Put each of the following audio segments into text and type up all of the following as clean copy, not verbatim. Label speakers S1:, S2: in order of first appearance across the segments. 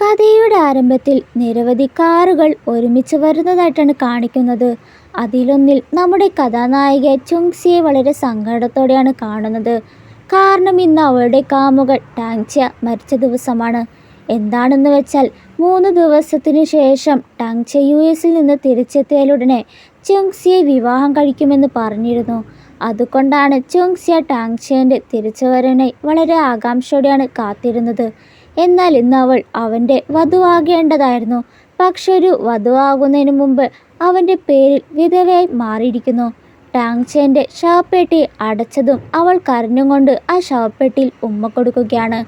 S1: കഥയുടെ ആരംഭത്തിൽ നിരവധി കാറുകൾ ഒരുമിച്ച് വരുന്നതായിട്ടാണ് കാണിക്കുന്നത്. അതിലൊന്നിൽ നമ്മുടെ കഥാനായിക ചുങ്സിയെ വളരെ സങ്കടത്തോടെയാണ് കാണുന്നത്. കാരണം ഇന്ന് അവളുടെ കാമുകൻ ടാങ്ച്യ മരിച്ച ദിവസമാണ്. എന്താണെന്ന് വെച്ചാൽ 3 ദിവസത്തിനു ശേഷം ടാങ്ച്യ US-ൽ നിന്ന് തിരിച്ചെത്തിയാലുടനെ ചുങ്സിയെ വിവാഹം കഴിക്കുമെന്ന് പറഞ്ഞിരുന്നു. അതുകൊണ്ടാണ് ചുങ്സിയ ടാങ്ച്യൻ്റെ തിരിച്ചുവരവിനായി വളരെ ആകാംക്ഷയോടെയാണ് കാത്തിരുന്നത്. എന്നാൽ ഇന്ന് അവൾ അവൻ്റെ വധുവാകേണ്ടതായിരുന്നു. പക്ഷെ ഒരു വധുവാകുന്നതിന് മുമ്പ് അവൻ്റെ പേരിൽ വിധവയായി മാറിയിരിക്കുന്നു. ടാങ്ച്യൻ്റെ ശവപ്പെട്ടി അടച്ചതും അവൾ കരഞ്ഞുകൊണ്ട് ആ ശവപ്പെട്ടിയിൽ ഉമ്മ കൊടുക്കുകയാണ്.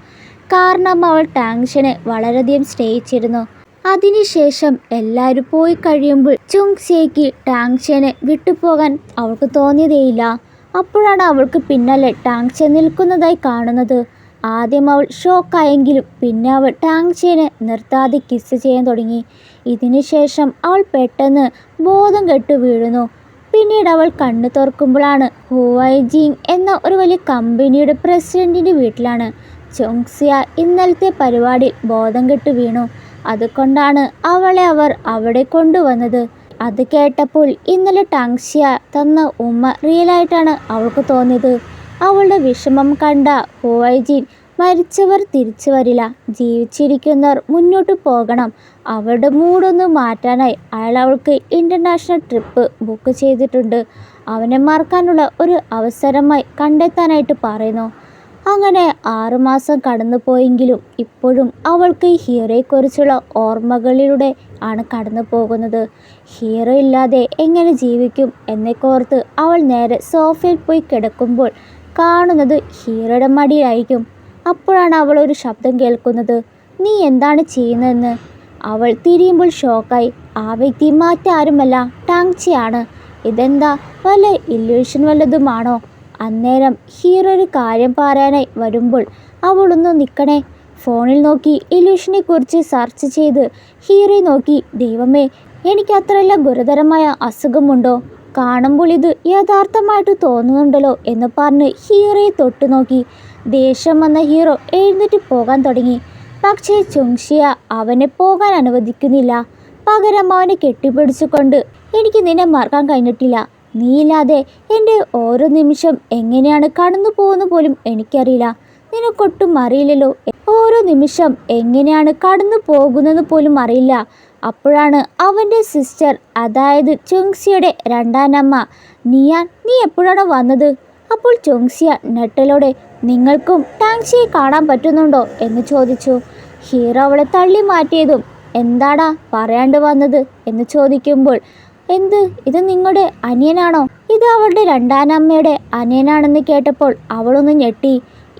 S1: കാരണം അവൾ ടാങ്ച്യനെ വളരെയധികം സ്നേഹിച്ചിരുന്നു. അതിനുശേഷം എല്ലാവരും പോയി കഴിയുമ്പോൾ ചുങ്സിയയ്ക്ക് ടാങ്ച്യനെ വിട്ടുപോകാൻ അവൾക്ക് തോന്നിയതേയില്ല. അപ്പോഴാണ് അവൾക്ക് പിന്നാലെ ടാങ്ച്യ നിൽക്കുന്നതായി കാണുന്നത്. ആദ്യം അവൾ ഷോക്കായെങ്കിലും പിന്നെ അവൾ ടാങ്ച്യനെ നിർത്താതെ കിസ് ചെയ്യാൻ തുടങ്ങി. ഇതിനുശേഷം അവൾ പെട്ടെന്ന് ബോധം കെട്ടു വീഴുന്നു. പിന്നീട് അവൾ കണ്ണു തുറക്കുമ്പോഴാണ് ഹുവൈജിങ് എന്ന ഒരു വലിയ കമ്പനിയുടെ പ്രസിഡന്റിൻ്റെ വീട്ടിലാണ്. ചുങ്സിയ ഇന്നലത്തെ പരിപാടിയിൽ ബോധം കെട്ടു വീണു. അതുകൊണ്ടാണ് അവളെ അവർ അവിടെ കൊണ്ടുവന്നത്. അത് കേട്ടപ്പോൾ ഇന്നലെ ടാങ്ച്യ തന്ന ഉമ്മ റിയലായിട്ടാണ് അവൾക്ക് തോന്നിയത്. അവളുടെ വിഷമം കണ്ട ഹുവൈജിൻ മരിച്ചവർ തിരിച്ചു വരില്ല, ജീവിച്ചിരിക്കുന്നവർ മുന്നോട്ട് പോകണം. അവളുടെ മൂടൊന്ന് മാറ്റാനായി അയാൾ അവൾക്ക് ഇൻ്റർനാഷണൽ ട്രിപ്പ് ബുക്ക് ചെയ്തിട്ടുണ്ട്. അവനെ മറക്കാനുള്ള ഒരു അവസരമായി കണ്ടെത്താനായിട്ട് പറയുന്നു. അങ്ങനെ 6 മാസം കടന്നു പോയെങ്കിലും ഇപ്പോഴും അവൾക്ക് ഹീറോയെക്കുറിച്ചുള്ള ഓർമ്മകളിലൂടെ ആണ് കടന്നു പോകുന്നത്. ഹീറോ ഇല്ലാതെ എങ്ങനെ ജീവിക്കും എന്നൊക്കോർത്ത് അവൾ നേരെ സോഫയിൽ പോയി കിടക്കുമ്പോൾ കാണുന്നത് ഹീറോയുടെ മടിയിലായിരിക്കും. അപ്പോഴാണ് അവൾ ഒരു ശബ്ദം കേൾക്കുന്നത്. നീ എന്താണ് ചെയ്യുന്നതെന്ന്. അവൾ തിരിയുമ്പോൾ ഷോക്കായി. ആ വ്യക്തി മറ്റാരുമല്ല, ടാങ്ച്യയാണ്. ഇതെന്താ വല്ല ഇല്യൂഷൻ വല്ലതുമാണോ? അന്നേരം ഹീറോ ഒരു കാര്യം പറയാനായി വരുമ്പോൾ അവളൊന്ന് നിൽക്കണേ. ഫോണിൽ നോക്കി ഇല്യൂഷനെ കുറിച്ച് സെർച്ച് ചെയ്ത് ഹീറോയെ നോക്കി. ദൈവമേ, എനിക്ക് അത്രയെല്ലാം ഗുരുതരമായ അസുഖമുണ്ടോ? കാണുമ്പോൾ ഇത് യഥാർത്ഥമായിട്ട് തോന്നുന്നുണ്ടല്ലോ എന്ന് പറഞ്ഞ് ഹീറോയെ തൊട്ടു നോക്കി. ദേഷ്യം വന്ന ഹീറോ എഴുന്നേറ്റ് പോകാൻ തുടങ്ങി. പക്ഷേ ചുങ്സിയ അവനെ പോകാൻ അനുവദിക്കുന്നില്ല. പകരം അവനെ കെട്ടിപ്പിടിച്ചുകൊണ്ട് എനിക്ക് നിന്നെ മറക്കാൻ കഴിഞ്ഞിട്ടില്ല. നീയില്ലാതെ എൻ്റെ ഓരോ നിമിഷം എങ്ങനെയാണ് കടന്നു പോകുന്ന പോലും എനിക്കറിയില്ല. നിനക്കൊട്ടും അറിയില്ലല്ലോ ഓരോ നിമിഷം എങ്ങനെയാണ് കടന്നു പോകുന്നതെന്ന് പോലും അറിയില്ല. അപ്പോഴാണ് അവൻ്റെ സിസ്റ്റർ, അതായത് ചുങ്സിയുടെ രണ്ടാനമ്മ നിയാൻ, നീ എപ്പോഴാണ് വന്നത്? അപ്പോൾ ചുങ്സിയ നെട്ടലോടെ നിങ്ങൾക്കും ടാങ്ച്യയെ കാണാൻ പറ്റുന്നുണ്ടോ എന്ന് ചോദിച്ചു. ഹീറോ അവളെ തള്ളി മാറ്റിയതും എന്താടാ പറയാണ്ട് വന്നത് എന്ന് ചോദിക്കുമ്പോൾ ഇത് നിങ്ങളുടെ അനിയനാണോ? ഇത് അവളുടെ രണ്ടാനമ്മയുടെ അനിയനാണെന്ന് കേട്ടപ്പോൾ അവളൊന്ന് ഞെട്ടി.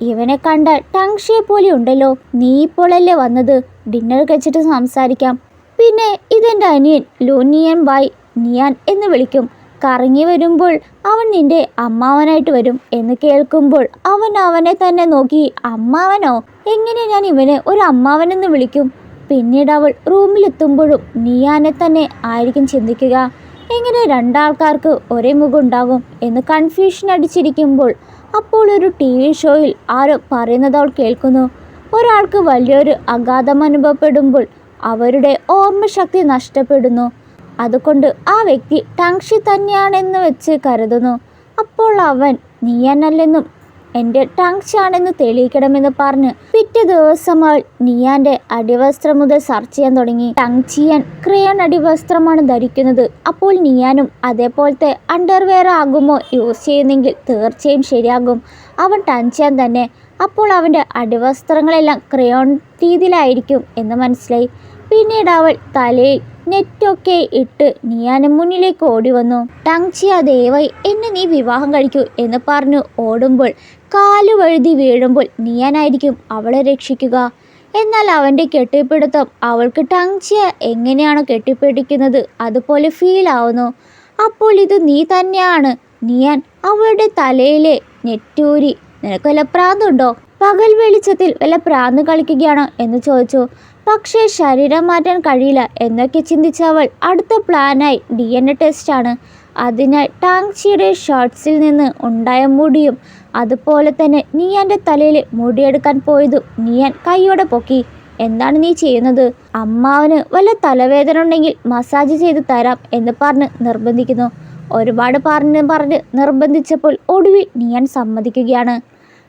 S1: ഇവനെ കണ്ടാൽ ടാങ്ച്യയെ പോലെ ഉണ്ടല്ലോ. നീ ഇപ്പോഴല്ലേ വന്നത്? ഡിന്നർ കഴിച്ചിട്ട് സംസാരിക്കാം. പിന്നെ ഇതെൻ്റെ അനിയൻ ലൂനിയൻ ബായ്, നിയാൻ എന്ന് വിളിക്കും. കറങ്ങി വരുമ്പോൾ അവൻ നിന്റെ അമ്മാവനായിട്ട് വരും എന്ന് കേൾക്കുമ്പോൾ അവനെ തന്നെ നോക്കി. അമ്മാവനോ? എങ്ങനെ ഞാൻ ഇവനെ ഒരു അമ്മാവനെന്ന് വിളിക്കും? പിന്നീട് അവൾ റൂമിലെത്തുമ്പോഴും നിയാനെ തന്നെ ആയിരിക്കും ചിന്തിക്കുക. എങ്ങനെ രണ്ടാൾക്കാർക്ക് ഒരേ മുഖം ഉണ്ടാകും എന്ന് കൺഫ്യൂഷൻ അടിച്ചിരിക്കുമ്പോൾ അപ്പോൾ ഒരു TV ഷോയിൽ ആരോ പറയുന്നത് അവൾ കേൾക്കുന്നു. ഒരാൾക്ക് വലിയൊരു ആഘാതം അനുഭവപ്പെടുമ്പോൾ അവരുടെ ഓർമ്മശക്തി നഷ്ടപ്പെടുന്നു. അതുകൊണ്ട് ആ വ്യക്തി ടാങ്ച്യ തന്നെയാണെന്ന് വെച്ച് കരുതുന്നു. അപ്പോൾ അവൻ നിയാനല്ലെന്നും എൻ്റെ ടാങ്ച്യാണെന്ന് തെളിയിക്കണമെന്ന് പറഞ്ഞ് പിറ്റേ ദിവസം അവൾ നിയാൻ്റെ അടിവസ്ത്രം മുതൽ സെർച്ച് ചെയ്യാൻ തുടങ്ങി. ടാങ്ച്യൻ ക്രയോൺ അടിവസ്ത്രമാണ് ധരിക്കുന്നത്. അപ്പോൾ നിയാനും അതേപോലത്തെ അണ്ടർവെയർ ആകുമോ യൂസ് ചെയ്യുന്നെങ്കിൽ തീർച്ചയായും ശരിയാകും. അവൻ ടാങ്ച്യൻ തന്നെ. അപ്പോൾ അവൻ്റെ അടിവസ്ത്രങ്ങളെല്ലാം ക്രയോൺ രീതിയിലായിരിക്കും എന്ന് മനസ്സിലായി. പിന്നീട് അവൾ തലയിൽ നെറ്റൊക്കെ ഇട്ട് നിയാന് മുന്നിലേക്ക് ഓടി വന്നു. ടാങ്ച്യ, ദയവായി എന്നെ നീ വിവാഹം കഴിക്കൂ എന്ന് പറഞ്ഞു ഓടുമ്പോൾ കാലു വഴുതി വീഴുമ്പോൾ നിയാനായിരിക്കും അവളെ രക്ഷിക്കുക. എന്നാൽ അവൻ്റെ കെട്ടിപ്പിടുത്തം അവൾക്ക് ടാങ്ച്യ എങ്ങനെയാണോ കെട്ടിപ്പിടിക്കുന്നത് അതുപോലെ ഫീൽ ആവുന്നു. അപ്പോൾ ഇത് നീ തന്നെയാണ്. നിയാൻ അവളുടെ തലയിലെ നെറ്റൂരി. നിനക്ക് വല്ല പ്രാന്തുണ്ടോ? പകൽ വെളിച്ചത്തിൽ വല്ല പ്രാന്ത് കളിക്കുകയാണോ എന്ന് ചോദിച്ചു. പക്ഷേ ശരീരം മാറ്റാൻ കഴിയില്ല എന്നൊക്കെ ചിന്തിച്ച അവൾ അടുത്ത പ്ലാനായി DNA ടെസ്റ്റാണ്. അതിനാൽ ടാങ്ച്യയുടെ ഷോർട്സിൽ നിന്ന് ഉണ്ടായ മുടിയും അതുപോലെ തന്നെ നിയാൻ്റെ തലയിൽ മുടിയെടുക്കാൻ പോയതും നിയാൻ കൈയോടെ പൊക്കി. എന്താണ് നീ ചെയ്യുന്നത്? അമ്മാവന് വല്ല തലവേദന ഉണ്ടെങ്കിൽ മസാജ് ചെയ്ത് തരാം എന്ന് പറഞ്ഞ് നിർബന്ധിക്കുന്നു. ഒരുപാട് പറഞ്ഞ് നിർബന്ധിച്ചപ്പോൾ ഒടുവിൽ നിയാൻ സമ്മതിക്കുകയാണ്.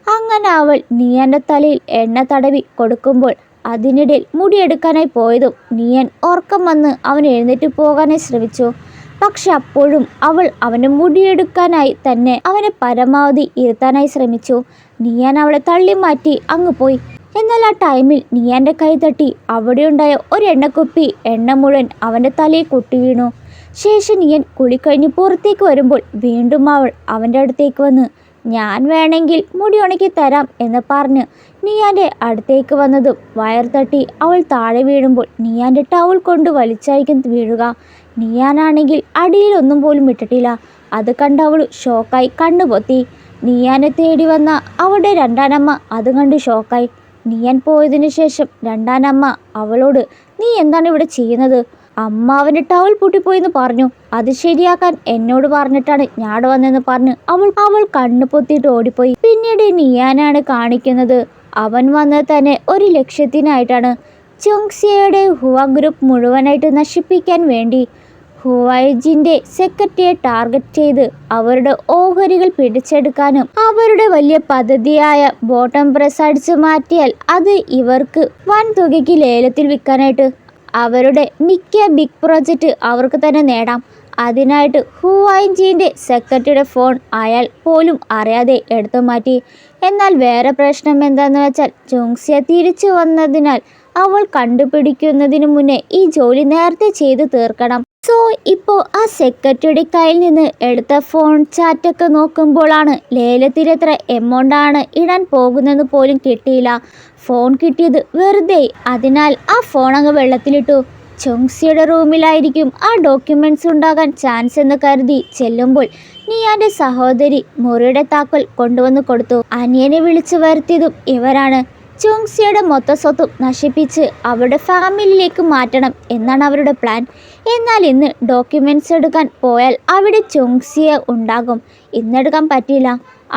S1: അങ്ങനെ അവൾ നിയാൻ്റെ തലയിൽ എണ്ണ തടവി കൊടുക്കുമ്പോൾ അതിനിടയിൽ മുടിയെടുക്കാനായി പോയതും നിയാൻ ഉറക്കം വന്ന് അവൻ എഴുന്നേറ്റ് പോകാനായി ശ്രമിച്ചു. പക്ഷെ അപ്പോഴും അവൾ അവൻ്റെ മുടിയെടുക്കാനായി തന്നെ അവനെ പരമാവധി ഇരുത്താനായി ശ്രമിച്ചു. നിയാൻ അവളെ തള്ളി മാറ്റി അങ്ങ് പോയി. എന്നാൽ ആ ടൈമിൽ നിയാൻ്റെ കൈ തട്ടി അവിടെയുണ്ടായ ഒരു എണ്ണക്കുപ്പി എണ്ണ മുഴുവൻ അവൻ്റെ തലയിൽ കുട്ടി വീണു. ശേഷം നിയാൻ കുളിക്കഴിഞ്ഞ് പുറത്തേക്ക് വരുമ്പോൾ വീണ്ടും അവൾ അവൻ്റെ അടുത്തേക്ക് വന്ന് ഞാൻ വേണമെങ്കിൽ മുടി ഉണക്കി തരാം എന്ന് പറഞ്ഞ് നിയാൻ്റെ അടുത്തേക്ക് വന്നതും വയർ തട്ടി അവൾ താഴെ വീഴുമ്പോൾ നിയാൻ്റെ ടവൽ കൊണ്ട് വലിച്ചയക്കും വീഴുക. നിയാനാണെങ്കിൽ അടിയിലൊന്നും പോലും ഇട്ടിട്ടില്ല. അത് കണ്ട് അവൾ ഷോക്കായി കണ്ണുപൊത്തി. നിയാനെ തേടി വന്ന അവളുടെ രണ്ടാനമ്മ അത് കണ്ട് ഷോക്കായി. നിയാൻ പോയതിനു ശേഷം രണ്ടാനമ്മ അവളോട് നീ എന്താണ് ഇവിടെ ചെയ്യുന്നത്? അമ്മ അവൻ്റെ ടവൽ പൊട്ടിപ്പോയെന്ന് പറഞ്ഞു. അത് ശരിയാക്കാൻ എന്നോട് പറഞ്ഞിട്ടാണ് ഞാൻ വന്നതെന്ന് പറഞ്ഞ് അവൾ കണ്ണു പൊത്തിയിട്ട് ഓടിപ്പോയി. പിന്നീട് നിയാനാണ് കാണിക്കുന്നത് അവൻ വന്നത് തന്നെ ഒരു ലക്ഷ്യത്തിനായിട്ടാണ്. ചുങ്സിയയുടെ ഹുവ ഗ്രൂപ്പ് മുഴുവനായിട്ട് നശിപ്പിക്കാൻ വേണ്ടി ഹുവൈജിൻ്റെ സെക്രട്ടറിയെ ടാർഗറ്റ് ചെയ്ത് അവരുടെ ഓഹരികൾ പിടിച്ചെടുക്കാനും അവരുടെ വലിയ പദ്ധതിയായ ബോട്ടം പ്രസ് അടിച്ചു മാറ്റിയാൽ അത് ഇവർക്ക് വൻ തുകയ്ക്ക് ലേലത്തിൽ വിൽക്കാനായിട്ട് അവരുടെ മിക്ക ബിഗ് പ്രോജക്റ്റ് അവർക്ക് തന്നെ നേടാം. അതിനായിട്ട് ഹുവൈജിൻ്റെ സെക്രട്ടറിയുടെ ഫോൺ അയാൾ പോലും അറിയാതെ എടുത്തു മാറ്റി. എന്നാൽ വേറെ പ്രശ്നം എന്താണെന്ന് വെച്ചാൽ ചുങ്സിയ തിരിച്ചു വന്നതിനാൽ അവൾ കണ്ടുപിടിക്കുന്നതിന് മുന്നേ ഈ ജോലി നേരത്തെ ചെയ്തു തീർക്കണം. സോ ഇപ്പോൾ ആ സെക്രട്ടറിയുടെ കയ്യിൽ നിന്ന് എടുത്ത ഫോൺ ചാറ്റൊക്കെ നോക്കുമ്പോഴാണ് ലേലത്തിൽ എത്ര എമൗണ്ടാണ് ഇടാൻ പോകുന്നതെന്ന് പോലും കിട്ടിയില്ല. ഫോൺ കിട്ടിയത് വെറുതെ. അതിനാൽ ആ ഫോൺ അങ്ങ് വെള്ളത്തിലിട്ടു. ചുങ്സിയുടെ റൂമിലായിരിക്കും ആ ഡോക്യുമെൻറ്റ്സ് ഉണ്ടാകാൻ ചാൻസ് എന്ന് കരുതി ചെല്ലുമ്പോൾ നിയാൻ്റെ സഹോദരി മുറിയുടെ താക്കോൽ കൊണ്ടുവന്ന് കൊടുത്തു. അനിയനെ വിളിച്ചു വരുത്തിയതും ഇവരാണ്. ചുങ്സിയുടെ മൊത്ത സ്വത്തും നശിപ്പിച്ച് അവരുടെ ഫാമിലിയിലേക്ക് മാറ്റണം എന്നാണ് അവരുടെ പ്ലാൻ. എന്നാൽ ഇന്ന് ഡോക്യുമെൻറ്റ്സ് എടുക്കാൻ പോയാൽ അവിടെ ചുങ്സിയ ഉണ്ടാകും. ഇന്നെടുക്കാൻ പറ്റില്ല.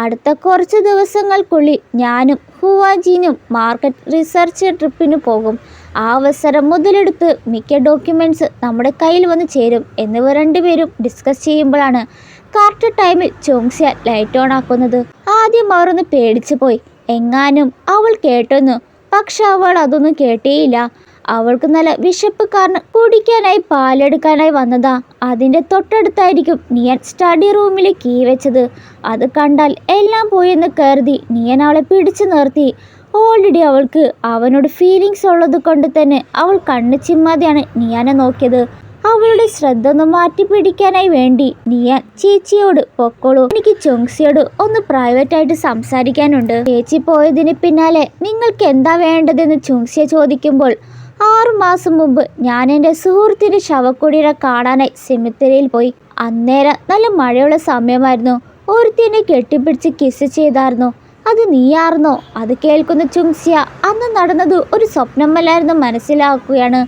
S1: അടുത്ത കുറച്ച് ദിവസങ്ങൾക്കുള്ളിൽ ഞാനും ഹുവാജിനും മാർക്കറ്റ് റിസർച്ച് ട്രിപ്പിന് പോകും. ആ അവസരം മുതലെടുത്ത് മിക്ക ഡോക്യുമെൻറ്റ്സ് നമ്മുടെ കയ്യിൽ വന്ന് ചേരും എന്നിവർ രണ്ടുപേരും ഡിസ്കസ് ചെയ്യുമ്പോഴാണ് കറക്റ്റ് ടൈമിൽ ചുങ്സിയ ലൈറ്റ് ഓൺ ആക്കുന്നത്. ആദ്യം അവർ ഒന്ന് പേടിച്ചു പോയി. എങ്ങാനും അവൾ കേട്ടെന്നു. പക്ഷെ അവൾ അതൊന്നും കേട്ടേയില്ല. അവൾക്ക് നല്ല വിശപ്പ് കാരണം കുടിക്കാനായി പാലെടുക്കാനായി വന്നതാ. അതിൻ്റെ തൊട്ടടുത്തായിരിക്കും നിയൻ സ്റ്റഡി റൂമിലെ കീ വെച്ചത്. അത് കണ്ടാൽ എല്ലാം പോയെന്ന് കരുതി നിയൻ അവളെ പിടിച്ചു നിർത്തി. ഓൾറെഡി അവൾക്ക് അവനോട് ഫീലിങ്സ് ഉള്ളത് കൊണ്ട് തന്നെ അവൾ കണ്ണ് ചിമ്മാതെയാണ് നിയാനെ നോക്കിയത്. അവളുടെ ശ്രദ്ധ ഒന്ന് മാറ്റി പിടിക്കാനായി വേണ്ടി നിയാൻ ചേച്ചിയോട് പൊക്കോളൂ, എനിക്ക് ചുങ്സിയോട് ഒന്ന് പ്രൈവറ്റായിട്ട് സംസാരിക്കാനുണ്ട്. ചേച്ചി പോയതിന് പിന്നാലെ നിങ്ങൾക്ക് എന്താ വേണ്ടതെന്ന് ചുങ്സിയെ ചോദിക്കുമ്പോൾ 6 മാസം മുമ്പ് ഞാൻ എൻ്റെ സുഹൃത്തിൻ്റെ ശവക്കുടീരെ കാണാനായി സെമിത്തേരിയിൽ പോയി. അന്നേരം നല്ല മഴയുള്ള സമയമായിരുന്നു. ഒരുത്തിനെ കെട്ടിപ്പിടിച്ച് കിസ് ചെയ്തായിരുന്നു. അത് നീയായിരുന്നോ? അത് കേൾക്കുന്ന ചുങ്സിയ അന്ന് നടന്നത് ഒരു സ്വപ്നമല്ലായിരുന്നു മനസ്സിലാക്കുകയാണ്.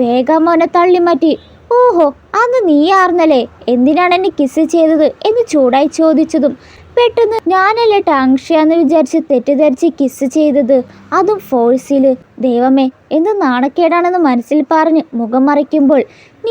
S1: വേഗം അവനെ തള്ളിമാറ്റി. ഓഹോ, അന്ന് നീയായിരുന്നല്ലേ, എന്തിനാണ് എന്നെ കിസ് ചെയ്തത് എന്ന് ചൂടായി ചോദിച്ചതും പെട്ടെന്ന് ഞാനല്ലേ ടാങ്ഷിയാന്ന് വിചാരിച്ച് തെറ്റിദ്ധരിച്ച് കിസ് ചെയ്തത്, അതും ഫോഴ്സിൽ. ദൈവമേ, എന്ത് നാണക്കേടാണെന്ന് മനസ്സിൽ പറഞ്ഞ് മുഖം മറയ്ക്കുമ്പോൾ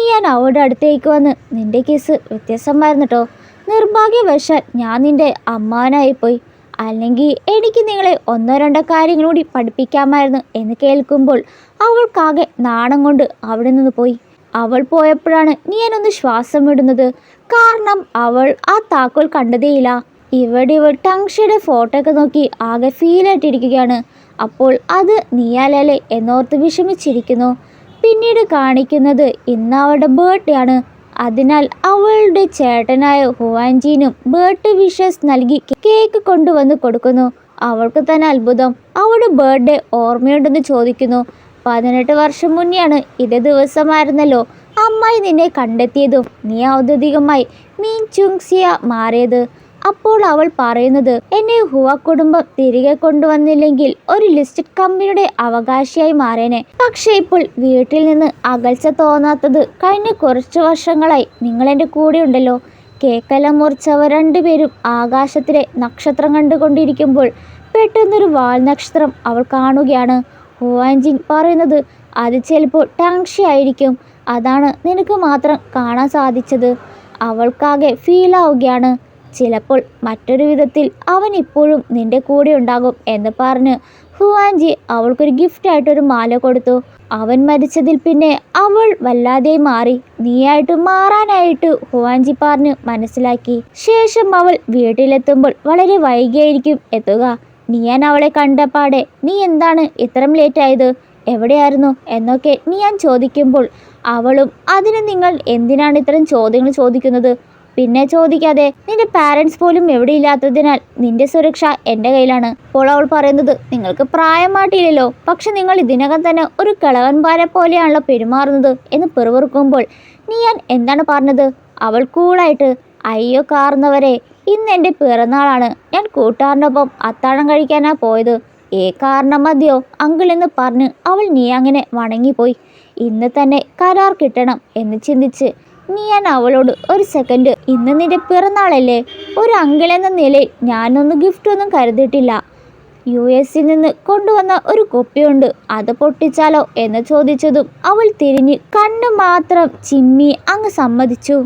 S1: ഞാൻ അവളുടെ അടുത്തേക്ക് വന്ന് നിന്റെ കിസ് വ്യത്യസ്തമായിരുന്നു കേട്ടോ. നിർഭാഗ്യവശാൽ ഞാൻ നിന്റെ അമ്മാവനായിപ്പോയി. അല്ലെങ്കിൽ എനിക്ക് നിങ്ങളെ 1-2 കാര്യങ്ങൾ കൂടി പഠിപ്പിക്കാമായിരുന്നു എന്ന് കേൾക്കുമ്പോൾ അവൾക്കാകെ നാണം കൊണ്ട് അവിടെ നിന്ന് പോയി. അവൾ പോയപ്പോഴാണ് ഞാനൊന്ന് ശ്വാസം വിടുന്നത്. കാരണം അവൾ ആ താക്കോൽ കണ്ടതേയില്ല. ഇവിടെ ടങ്ഷിയുടെ ഫോട്ടോ ഒക്കെ നോക്കി ആകെ ഫീലായിട്ടിരിക്കുകയാണ്. അപ്പോൾ അത് നീയാലല്ലേ എന്നോർത്ത് വിഷമിച്ചിരിക്കുന്നു. പിന്നീട് കാണിക്കുന്നത് ഇന്ന് അവളുടെ ബർത്ത്ഡേ ആണ്. അതിനാൽ അവളുടെ ചേട്ടനായ ഹുവാൻജീനും ബർത്ത്ഡേ വിഷസ് നൽകി കേക്ക് കൊണ്ടുവന്ന് കൊടുക്കുന്നു. അവൾക്ക് തന്നെ അത്ഭുതം. അവളുടെ ബർത്ത്ഡേ ഓർമ്മയുണ്ടെന്ന് ചോദിക്കുന്നു. 18 വർഷം മുന്നെയാണ് ഇതേ ദിവസമായിരുന്നല്ലോ അമ്മായി നിന്നെ കണ്ടെത്തിയതും നീ ഔദ്യോഗികമായി മീൻ ചുങ്സിയ മാറിയത്. അപ്പോൾ അവൾ പറയുന്നത് എന്നെ ഹുവ കുടുംബം തിരികെ കൊണ്ടുവന്നില്ലെങ്കിൽ ഒരു ലിസ്റ്റഡ് കമ്പനിയുടെ അവകാശിയായി മാറേനെ. പക്ഷേ ഇപ്പോൾ വീട്ടിൽ നിന്ന് അകൽച്ച തോന്നാത്തത് കഴിഞ്ഞ കുറച്ച് വർഷങ്ങളായി നിങ്ങളെൻ്റെ കൂടെ ഉണ്ടല്ലോ. കേക്കെല്ലാം മുറിച്ചവർ രണ്ടുപേരും ആകാശത്തിലെ നക്ഷത്രം കണ്ടുകൊണ്ടിരിക്കുമ്പോൾ പെട്ടെന്നൊരു വാൽ നക്ഷത്രം അവൾ കാണുകയാണ്. ഹുവാൻജിങ് പറയുന്നത് അത് ചിലപ്പോൾ ടാങ്ഷി ആയിരിക്കും. അതാണ് നിനക്ക് മാത്രം കാണാൻ സാധിച്ചത്. അവൾക്കാകെ ഫീലാവുകയാണ്. ചിലപ്പോൾ മറ്റൊരു വിധത്തിൽ അവൻ ഇപ്പോഴും നിന്റെ കൂടെ ഉണ്ടാകും എന്ന് പറഞ്ഞ് ഹുവാൻജി അവൾക്കൊരു ഗിഫ്റ്റായിട്ടൊരു മാല കൊടുത്തു. അവൻ മരിച്ചതിൽ പിന്നെ അവൾ വല്ലാതെ മാറി. നീയായിട്ട് മാറാനായിട്ട് ഹുവാൻജി പറഞ്ഞ് മനസ്സിലാക്കി. ശേഷം അവൾ വീട്ടിലെത്തുമ്പോൾ വളരെ വൈകിയായിരിക്കും എത്തുക. നിയാൻ അവളെ കണ്ടപാടെ നീ എന്താണ് ഇത്രയും ലേറ്റായത്, എവിടെയായിരുന്നു എന്നൊക്കെ നിയാൻ ചോദിക്കുമ്പോൾ അവളും അതിന് നിങ്ങൾ എന്തിനാണ് ഇത്തരം ചോദ്യങ്ങൾ ചോദിക്കുന്നത്, പിന്നെ ചോദിക്കാതെ നിന്റെ പാരൻസ് പോലും എവിടെ ഇല്ലാത്തതിനാൽ നിന്റെ സുരക്ഷ എൻ്റെ കയ്യിലാണ്. അപ്പോൾ അവൾ പറയുന്നത് നിങ്ങൾക്ക് പ്രായമായിട്ടില്ലല്ലോ, പക്ഷെ നിങ്ങൾ ഇതിനകം തന്നെ ഒരു കിളവന്മാരെ പോലെയാണല്ലോ പെരുമാറുന്നത് എന്ന് പിറുപിറുക്കുമ്പോൾ ഞാൻ എന്താണ് പറഞ്ഞത്. അവൾ കൂളായിട്ട് അയ്യോ കാർന്നവരെ, ഇന്ന് എൻ്റെ പിറന്നാളാണ്, ഞാൻ കൂട്ടുകാരനൊപ്പം അത്താഴം കഴിക്കാനാ പോയത്, കാരണം മതിയോ അങ്കിൾ എന്ന് പറഞ്ഞ് അവൾ നീ അങ്ങനെ വണങ്ങിപ്പോയി. ഇന്ന് തന്നെ കരാർ കിട്ടണം എന്ന് ചിന്തിച്ച് ഞാൻ അവളോട് ഒരു സെക്കൻഡ്, ഇന്ന് നിന്റെ പിറന്നാളല്ലേ, ഒരു അങ്കിൾ എന്ന നിലയിൽ ഞാനൊന്നും ഗിഫ്റ്റൊന്നും കരുതിയിട്ടില്ല. US നിന്ന് കൊണ്ടുവന്ന ഒരു കുപ്പിയുണ്ട്, അത് പൊട്ടിച്ചാലോ എന്ന് ചോദിച്ചതും അവൾ തിരിഞ്ഞ് കണ്ണ് മാത്രം ചിമ്മി അങ്ങ് സമ്മതിച്ചു.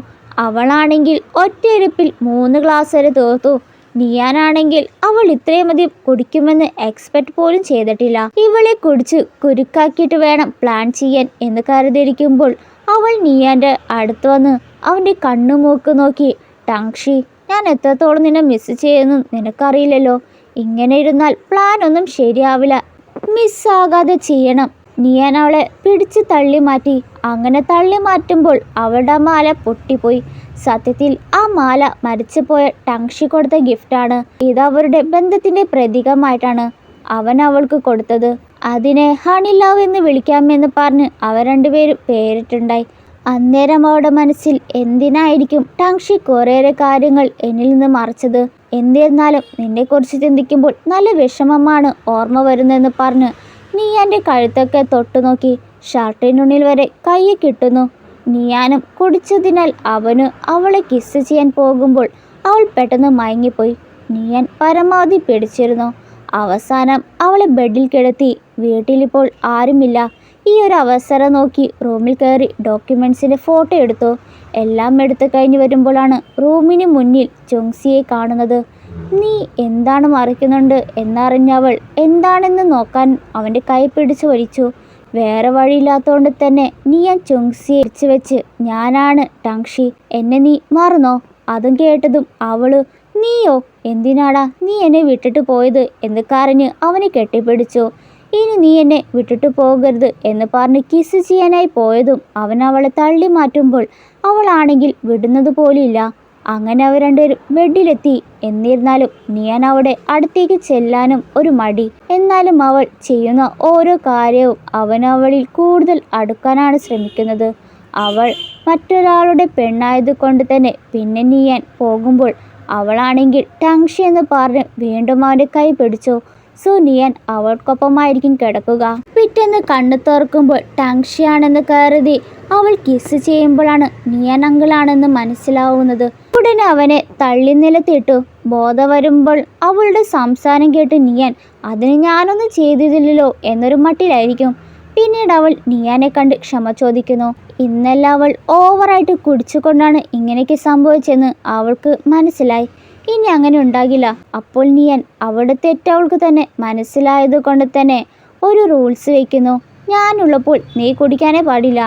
S1: അവളാണെങ്കിൽ ഒറ്റയിരുപ്പിൽ 3 ഗ്ലാസ് വരെ തീർത്തു. നിയാനാണെങ്കിൽ അവൾ ഇത്രയും അധികം കുടിക്കുമെന്ന് എക്സ്പെക്ട് പോലും ചെയ്തിട്ടില്ല. ഇവളെ കുടിച്ച് കുരുക്കാക്കിയിട്ട് വേണം പ്ലാൻ ചെയ്യാൻ എന്ന് കരുതിയിരിക്കുമ്പോൾ അവൾ നിയാൻ്റെ അടുത്ത് വന്ന് അവൻ്റെ കണ്ണുമൂക്ക് നോക്കി, ടാങ്ഷി, ഞാൻ എത്രത്തോളം നിന്നെ മിസ് ചെയ്യുന്നു നിനക്കറിയില്ലല്ലോ, ഇങ്ങനെ ഇരുന്നാൽ പ്ലാൻ ഒന്നും ശരിയാവില്ല, മിസ്സാകാതെ ചെയ്യണം. നിയാൻ അവളെ പിടിച്ച് തള്ളി മാറ്റി. അങ്ങനെ തള്ളി മാറ്റുമ്പോൾ അവളുടെ മാല പൊട്ടിപ്പോയി. സത്യത്തിൽ ആ മാല മരിച്ചുപോയ ടാങ്ഷി കൊടുത്ത ഗിഫ്റ്റാണ്. ഇത് അവരുടെ ബന്ധത്തിൻ്റെ പ്രതീകമായിട്ടാണ് അവൻ അവൾക്ക് കൊടുത്തത്. അതിനെ ഹണി ലവ് എന്ന് വിളിക്കാമെന്ന് പറഞ്ഞ് അവർ രണ്ടുപേരും പേരിട്ടുണ്ടായി. അന്നേരം അവളുടെ മനസ്സിൽ എന്തിനായിരിക്കും ടാങ്ഷി കുറേയേറെ കാര്യങ്ങൾ എന്നിൽ നിന്ന് മറച്ചത്, എന്നിരുന്നാലും നിന്നെക്കുറിച്ച് ചിന്തിക്കുമ്പോൾ നല്ല വിഷമമാണ് ഓർമ്മ വരുന്നതെന്ന് പറഞ്ഞ് നിയാൻ്റെ കഴുത്തൊക്കെ തൊട്ടു നോക്കി. ഷർട്ടിനുള്ളിൽ വരെ കൈ കിട്ടുന്നു. നിയാനും കുടിച്ചതിനാൽ അവന് അവളെ കിസ് ചെയ്യാൻ പോകുമ്പോൾ അവൾ പെട്ടെന്ന് മയങ്ങിപ്പോയി. നിയാൻ പരമാവധി പിടിച്ചിരുന്നു. അവസാനം അവളെ ബെഡിൽ കിടത്തി. വീട്ടിലിപ്പോൾ ആരുമില്ല. ഈ ഒരു അവസരം നോക്കി റൂമിൽ കയറി ഡോക്യുമെൻറ്റ്സിൻ്റെ ഫോട്ടോ എടുത്തു. എല്ലാം എടുത്തു കഴിഞ്ഞ് വരുമ്പോഴാണ് റൂമിന് മുന്നിൽ ചുങ്സിയെ കാണുന്നത്. നീ എന്താണ് മറിക്കുന്നുണ്ട് എന്നറിഞ്ഞവൾ എന്താണെന്ന് നോക്കാൻ അവൻ്റെ കൈ പിടിച്ചു വലിച്ചു. വേറെ വഴിയില്ലാത്തതുകൊണ്ട് തന്നെ നിയാൻ ചുങ്സിയെ ഇടിച്ചു വെച്ച്, ഞാനാണ് ടാങ്ഷി, എന്നെ നീ മറന്നോ? അതും കേട്ടതും അവള്, നീയോ, എന്തിനാടാ നീ എന്നെ വിട്ടിട്ട് പോയത് എന്ന് കരഞ്ഞ് അവനെ കെട്ടിപ്പിടിച്ചു. ഇനി നീ എന്നെ വിട്ടിട്ട് പോകരുത് എന്ന് പറഞ്ഞ് കിസ് ചെയ്യാനായി പോയതും അവൻ അവളെ തള്ളി മാറ്റുമ്പോൾ അവളാണെങ്കിൽ വിടുന്നത് പോലില്ല. അങ്ങനെ അവർ രണ്ടുപേരും ബെഡിലെത്തി. എന്നിരുന്നാലും നിയാൻ അവിടെ അടുത്തേക്ക് ചെല്ലാനും ഒരു മടി. എന്നാലും അവൾ ചെയ്യുന്ന ഓരോ കാര്യവും അവളിൽ കൂടുതൽ അടുക്കാനാണ് ശ്രമിക്കുന്നത്. അവൾ മറ്റൊരാളുടെ പെണ്ണായത് കൊണ്ട് തന്നെ പിന്നെ നിയാൻ പോകുമ്പോൾ അവളാണെങ്കിൽ ടാങ്ഷി എന്ന് പറഞ്ഞ് വീണ്ടും അവൻ്റെ കൈ പിടിച്ചു. സോ നിയാൻ അവൾക്കൊപ്പമായിരിക്കും കിടക്കുക. പിറ്റേന്ന് കണ്ണു തുറക്കുമ്പോൾ ടാങ്ഷിയാണെന്ന് കരുതി അവൾ കിസ് ചെയ്യുമ്പോഴാണ് നിയാൻ അങ്കിളാണെന്ന് മനസ്സിലാവുന്നത്. ഉടനെ അവനെ തള്ളി നിലത്തിട്ടു. ബോധം വരുമ്പോൾ അവളുടെ സംസാരം കേട്ട് നിയാൻ, അതിന് ഞാനൊന്നും ചെയ്തിട്ടില്ലല്ലോ എന്നൊരു മട്ടിലായിരിക്കും. പിന്നീട് അവൾ നിയാനെ കണ്ട് ക്ഷമ ചോദിക്കുന്നു. ഇന്നെല്ലാം അവൾ ഓവറായിട്ട് കുടിച്ചുകൊണ്ടാണ് ഇങ്ങനെയൊക്കെ സംഭവിച്ചെന്ന് അവൾക്ക് മനസ്സിലായി. ഇനി അങ്ങനെ ഉണ്ടാകില്ല. അപ്പോൾ നിയാൻ അവളുടെ തെറ്റ് അവൾക്ക് തന്നെ മനസ്സിലായത് കൊണ്ട് തന്നെ ഒരു റൂൾസ് വയ്ക്കുന്നു. ഞാനുള്ളപ്പോൾ നീ കുടിക്കാനേ പാടില്ല.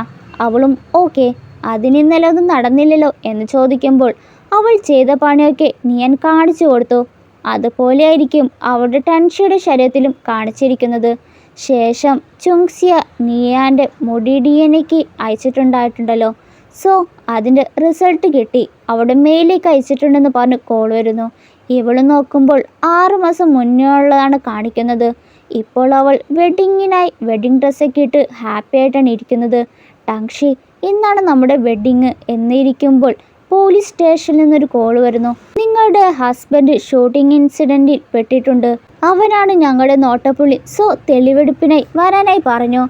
S1: അവളും ഓക്കെ. അതിന് ഇന്നലെ ഒന്നും നടന്നില്ലല്ലോ എന്ന് ചോദിക്കുമ്പോൾ അവൾ ചെയ്ത പണിയൊക്കെ നിയാൻ കാണിച്ചു കൊടുത്തു. അതുപോലെയായിരിക്കും അവളുടെ ടാങ്ഷിയുടെ ശരീരത്തിലും കാണിച്ചിരിക്കുന്നത്. ശേഷം ചുങ്സിയ നിയാൻ്റെ മുടി DNA അയച്ചിട്ടുണ്ടായിട്ടുണ്ടല്ലോ. സോ അതിൻ്റെ റിസൾട്ട് കിട്ടി. അവിടെ മെയിലേക്ക് അയച്ചിട്ടുണ്ടെന്ന് പറഞ്ഞ് കോൾ വരുന്നു. ഇവൾ നോക്കുമ്പോൾ 6 മാസം മുന്നേ ഉള്ളതാണ് കാണിക്കുന്നത്. ഇപ്പോൾ അവൾ വെഡിങ്ങിനായി വെഡിങ് ഡ്രസ്സൊക്കെ ഇട്ട് ഹാപ്പി ആയിട്ടാണ് ഇരിക്കുന്നത്. ടാങ്ഷി, ഇന്നാണ് നമ്മുടെ വെഡിങ് എന്നിരിക്കുമ്പോൾ പോലീസ് സ്റ്റേഷനിൽ നിന്നൊരു കോൾ വരുന്നു. നിങ്ങളുടെ ഹസ്ബൻഡ് ഷൂട്ടിംഗ് ഇൻസിഡൻറ്റിൽ പെട്ടിട്ടുണ്ട്. അവനാണ് ഞങ്ങളുടെ നോട്ടപ്പുള്ളി. സോ തെളിവെടുപ്പിനായി വരാനായി പറഞ്ഞു.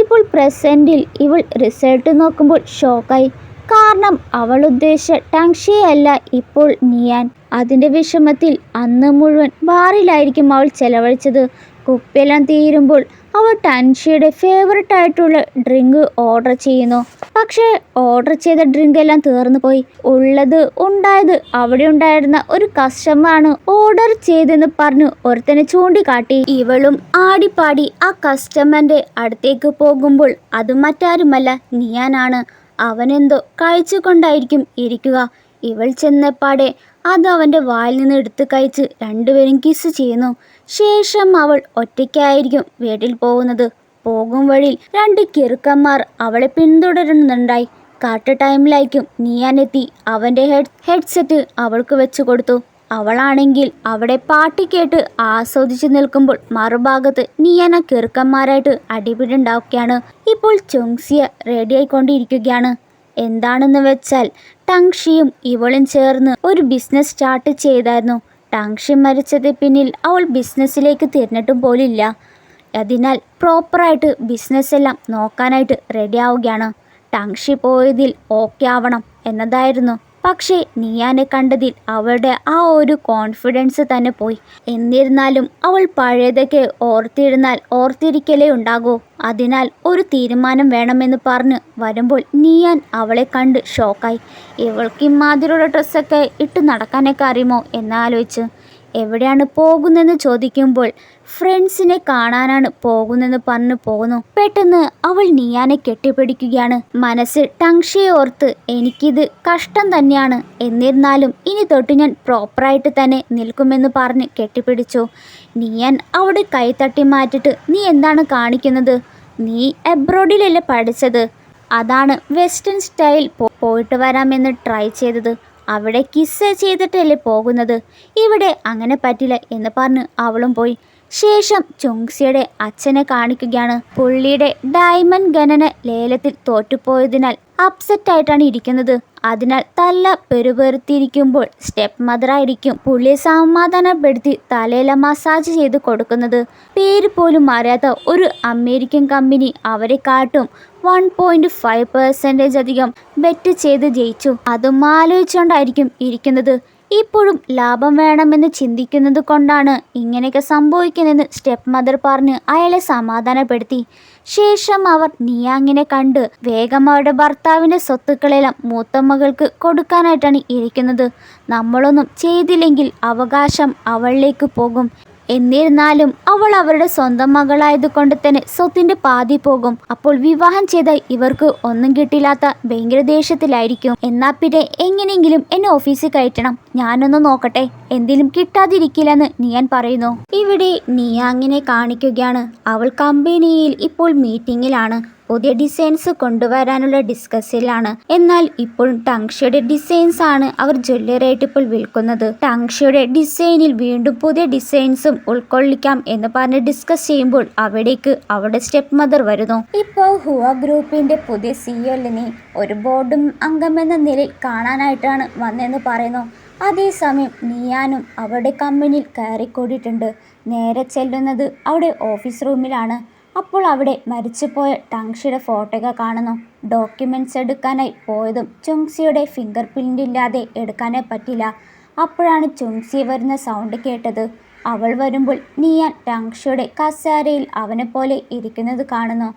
S1: ഇപ്പോൾ പ്രസൻറ്റിൽ ഇവൾ റിസൾട്ട് നോക്കുമ്പോൾ ഷോക്കായി. കാരണം അവൾ ഉദ്ദേശിച്ച ടാങ്ഷിയെ അല്ല ഇപ്പോൾ നിയാൻ. അതിൻ്റെ വിഷമത്തിൽ അന്ന് മുഴുവൻ ബാറിലായിരിക്കും അവൾ ചെലവഴിച്ചത്. കുപ്പിയെല്ലാം തീരുമ്പോൾ അവൾ ടൻഷിയുടെ ഫേവററ്റ് ആയിട്ടുള്ള ഡ്രിങ്ക് ഓർഡർ ചെയ്യുന്നു. പക്ഷേ ഓർഡർ ചെയ്ത ഡ്രിങ്ക് എല്ലാം തീർന്നു പോയി. ഉള്ളത് ഉണ്ടായത് അവിടെ ഉണ്ടായിരുന്ന ഒരു കസ്റ്റമറാണ് ഓർഡർ ചെയ്തെന്ന് പറഞ്ഞു ഒരുത്തനെ ചൂണ്ടിക്കാട്ടി. ഇവളും ആടിപ്പാടി ആ കസ്റ്റമറിന്റെ അടുത്തേക്ക് പോകുമ്പോൾ അത് മറ്റാരുമല്ല നിയാനാണ്. അവനെന്തോ കഴിച്ചുകൊണ്ടായിരിക്കും ഇരിക്കുക. ഇവൾ ചെന്നപ്പാടെ അത് അവൻ്റെ വായിൽ നിന്ന് എടുത്ത് കഴിച്ച് രണ്ടുപേരും കിസ് ചെയ്യുന്നു. ശേഷം അവൾ ഒറ്റയ്ക്കായിരിക്കും വീട്ടിൽ പോകുന്നത്. പോകും വഴിയിൽ രണ്ട് കിറുക്കന്മാർ അവളെ പിന്തുടരുന്നുണ്ടായി. കറക്റ്റ് ടൈമിലായിരിക്കും നിയാൻ എത്തി അവൻ്റെ ഹെഡ്സെറ്റ് അവൾക്ക് വെച്ച് കൊടുത്തു. അവളാണെങ്കിൽ അവിടെ പാട്ട് കേട്ട് ആസ്വദിച്ച് നിൽക്കുമ്പോൾ മറുഭാഗത്ത് നിയാൻ ആ കിറുക്കന്മാരായിട്ട് അടിപിടുണ്ടാവുകയാണ്. ഇപ്പോൾ ചുങ്സിയ റെഡിയായിക്കൊണ്ടിരിക്കുകയാണ്. എന്താണെന്ന് വെച്ചാൽ ടങ്ഷിയും ഇവളും ചേർന്ന് ഒരു ബിസിനസ് സ്റ്റാർട്ട് ചെയ്തായിരുന്നു. ടങ്ഷി മരിച്ചത് പിന്നിൽ അവൾ ബിസിനസ്സിലേക്ക് തിരിഞ്ഞിട്ടും പോലില്ല. അതിനാൽ പ്രോപ്പറായിട്ട് ബിസിനസ് എല്ലാം നോക്കാനായിട്ട് റെഡി ആവുകയാണ്. ടങ്ഷി പോയതിൽ ഓക്കെ ആവണം എന്നതായിരുന്നു. പക്ഷേ നിയാനെ കണ്ടതിൽ അവളുടെ ആ ഒരു കോൺഫിഡൻസ് തന്നെ പോയി. എന്നിരുന്നാലും അവൾ പഴയതൊക്കെ ഓർത്തിരുന്നാൽ ഓർത്തിരിക്കലേ ഉണ്ടാകൂ. അതിനാൽ ഒരു തീരുമാനം വേണമെന്ന് പറഞ്ഞ് വരുമ്പോൾ നിയാൻ അവളെ കണ്ട് ഷോക്കായി. ഇവൾക്ക് ഇമാതിരിയുള്ള ഡ്രസ്സൊക്കെ ഇട്ട് നടക്കാനൊക്കെ അറിയുമോ എന്നാലോചിച്ച്. എവിടെയാണ് പോകുന്നതെന്ന് ചോദിക്കുമ്പോൾ ഫ്രണ്ട്സിനെ കാണാനാണ് പോകുന്നതെന്ന് പറഞ്ഞു പോകുന്നു. പെട്ടെന്ന് അവൾ നിയാനെ കെട്ടിപ്പിടിക്കുകയാണ്. മനസ്സിൽ ടങ്ഷിയെ ഓർത്ത് എനിക്കിത് കഷ്ടം തന്നെയാണ്, എന്നിരുന്നാലും ഇനി തൊട്ട് ഞാൻ പ്രോപ്പറായിട്ട് തന്നെ നിൽക്കുമെന്ന് പറഞ്ഞ് കെട്ടിപ്പിടിച്ചു. നിയാൻ അവിടെ കൈ തട്ടി മാറ്റിട്ട് നീ എന്താണ് കാണിക്കുന്നത്? നീ എബ്രോഡിലല്ലേ പഠിച്ചത്? അതാണ് വെസ്റ്റേൺ സ്റ്റൈൽ പോയിട്ട് വരാമെന്ന് ട്രൈ ചെയ്തത്. അവിടെ കിസ് ചെയ്തിട്ടല്ലേ പോകുന്നത്. ഇവിടെ അങ്ങനെ പറ്റില്ല എന്ന് പറഞ്ഞ് അവളും പോയി. ശേഷം ചുങ്സിയുടെ അച്ഛനെ കാണിക്കുകയാണ്. പുള്ളിയുടെ ഡയമണ്ട് ഖനന ലേലത്തിൽ തോറ്റുപോയതിനാൽ അപ്സെറ്റ് ആയിട്ടാണ് ഇരിക്കുന്നത്. അതിനാൽ തല പെരുപെറുത്തിരിക്കുമ്പോൾ സ്റ്റെപ്പ് മദറായിരിക്കും പുള്ളിയെ സമാധാനപ്പെടുത്തി തലയില മസാജ് ചെയ്ത് കൊടുക്കുന്നത്. പേര് പോലും അറിയാത്ത ഒരു അമേരിക്കൻ കമ്പനി അവരെ കാട്ടും 1.5% അധികം ബെറ്റ് ചെയ്ത് ജയിച്ചു. അതും ആലോചിച്ചുകൊണ്ടായിരിക്കും ഇരിക്കുന്നത്. ഇപ്പോഴും ലാഭം വേണമെന്ന് ചിന്തിക്കുന്നത് കൊണ്ടാണ് ഇങ്ങനെയൊക്കെ സംഭവിക്കുന്നതെന്ന് സ്റ്റെപ്പ് മദർ പറഞ്ഞ് അയാളെ സമാധാനപ്പെടുത്തി. ശേഷം അവർ നിയാങ്ങിനെ കണ്ട് വേഗം അവരുടെ ഭർത്താവിൻ്റെ സ്വത്തുക്കളെല്ലാം മൂത്ത മകൾക്ക് കൊടുക്കാനായിട്ടാണ് ഇരിക്കുന്നത്. നമ്മളൊന്നും ചെയ്തില്ലെങ്കിൽ അവകാശം അവളിലേക്ക് പോകും. എന്നിരുന്നാലും അവൾ അവരുടെ സ്വന്തം മകളായതുകൊണ്ട് തന്നെ സ്വത്തിൻ്റെ പാതി പോകും. അപ്പോൾ വിവാഹം ചെയ്ത ഇവർക്ക് ഒന്നും കിട്ടില്ലാത്ത ഭയങ്കര ദേഷ്യത്തിലായിരിക്കും. എന്നാൽ പിന്നെ എങ്ങനെയെങ്കിലും എന്നെ ഓഫീസിൽ കയറ്റണം, ഞാനൊന്ന് നോക്കട്ടെ, എന്തെങ്കിലും കിട്ടാതിരിക്കില്ലെന്ന് നിയാൻ പറയുന്നു. ഇവിടെ നിയാങ്ങിനെ കാണിക്കുകയാണ്. അവൾ കമ്പനിയിൽ ഇപ്പോൾ മീറ്റിങ്ങിലാണ്. പുതിയ ഡിസൈൻസ് കൊണ്ടുവരാനുള്ള ഡിസ്കസിലാണ്. എന്നാൽ ഇപ്പോഴും ടങ്ഷിയുടെ ഡിസൈൻസ് ആണ് അവർ ജ്വല്ലറി ആയിട്ട് ഇപ്പോൾ വിൽക്കുന്നത്. ടങ്ഷിയുടെ ഡിസൈനിൽ വീണ്ടും പുതിയ ഡിസൈൻസും ഉൾക്കൊള്ളിക്കാം എന്ന് പറഞ്ഞ് ഡിസ്കസ് ചെയ്യുമ്പോൾ അവിടേക്ക് അവരുടെ സ്റ്റെപ്പ് മദർ വരുന്നു. ഇപ്പോൾ ഹുവ ഗ്രൂപ്പിന്റെ പുതിയ സിഇഒ ഒരു ബോർഡും അംഗമെന്ന നിലയിൽ കാണാനായിട്ടാണ് വന്നതെന്ന് പറയുന്നു. അതേസമയം നിയാനും അവരുടെ കമ്പനിയിൽ കയറിക്കൂടിയിട്ടുണ്ട്. നേരെ ചെല്ലുന്നത് അവിടെ ഓഫീസ് റൂമിലാണ്. അപ്പോൾ അവിടെ മരിച്ചുപോയ ടങ്ഷിയുടെ ഫോട്ടോയൊക്കെ കാണുന്നു. ഡോക്യുമെൻറ്റ്സ് എടുക്കാനായി പോയതും ചുങ്സിയുടെ ഫിംഗർ പ്രിൻ്റ് ഇല്ലാതെ എടുക്കാനേ പറ്റില്ല. അപ്പോഴാണ് ചുങ്സി വരുന്ന സൗണ്ട് കേട്ടത്. അവൾ വരുമ്പോൾ നിയാൻ ടങ്ഷിയുടെ കസേരയിൽ അവനെ പോലെ ഇരിക്കുന്നത് കാണുന്നു.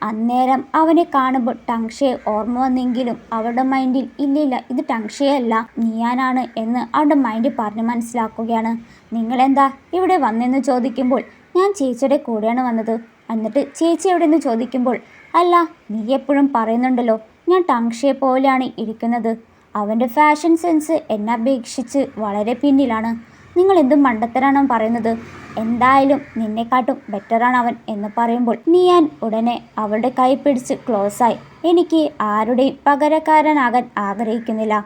S1: അന്നേരം അവനെ കാണുമ്പോൾ ടങ്ഷിയെ ഓർമ്മ വന്നെങ്കിലും അവളുടെ മൈൻഡിൽ ഇല്ലില്ല, ഇത് ടങ്ഷിയല്ല നിയാനാണ് എന്ന് അവളുടെ മൈൻഡിൽ പറഞ്ഞ് മനസ്സിലാക്കുകയാണ്. നിങ്ങളെന്താ ഇവിടെ വന്നെന്ന് ചോദിക്കുമ്പോൾ ഞാൻ ചേച്ചിയുടെ കൂടെയാണ് വന്നത്. എന്നിട്ട് ചേച്ചി എവിടെയെന്ന് ചോദിക്കുമ്പോൾ അല്ല, നീ എപ്പോഴും പറയുന്നുണ്ടല്ലോ ഞാൻ ടങ്ഷിയെ പോലെയാണ് ഇരിക്കുന്നത്. അവൻ്റെ ഫാഷൻ സെൻസ് എന്നെ അപേക്ഷിച്ച് വളരെ പിന്നിലാണ്. നിങ്ങൾ എന്ത് മണ്ടത്തരാണോ പറയുന്നത്? എന്തായാലും നിന്നെക്കാട്ടും ബെറ്ററാണ് അവൻ എന്ന് പറയുമ്പോൾ നിയാൻ ഉടനെ അവളുടെ കൈ പിടിച്ച് ക്ലോസായി. എനിക്ക് ആരുടെയും പകരക്കാരനാകാൻ ആഗ്രഹിക്കുന്നില്ല.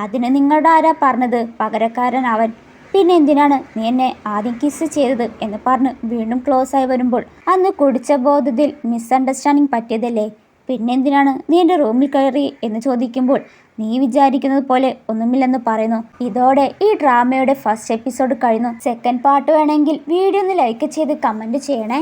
S1: അതിന് നിങ്ങളുടെ ആരാ പറഞ്ഞത് പകരക്കാരനാവാൻ? പിന്നെ എന്തിനാണ് നീ എന്നെ ആദ്യം കിസ് ചെയ്തത് എന്ന് പറഞ്ഞ് വീണ്ടും ക്ലോസായി വരുമ്പോൾ അന്ന് കുടിച്ച ബോധത്തിൽ മിസ്അണ്ടർസ്റ്റാൻഡിങ് പറ്റിയതല്ലേ, പിന്നെന്തിനാണ് നീ എൻ്റെ റൂമിൽ കയറി എന്ന് ചോദിക്കുമ്പോൾ നീ വിചാരിക്കുന്നത് പോലെ ഒന്നുമില്ലെന്ന് പറയുന്നു. ഇതോടെ ഈ ഡ്രാമയുടെ ഫസ്റ്റ് എപ്പിസോഡ് കഴിഞ്ഞു. സെക്കൻഡ് പാർട്ട് വേണമെങ്കിൽ വീഡിയോ ഒന്ന് ലൈക്ക് ചെയ്ത് കമൻറ്റ് ചെയ്യണേ.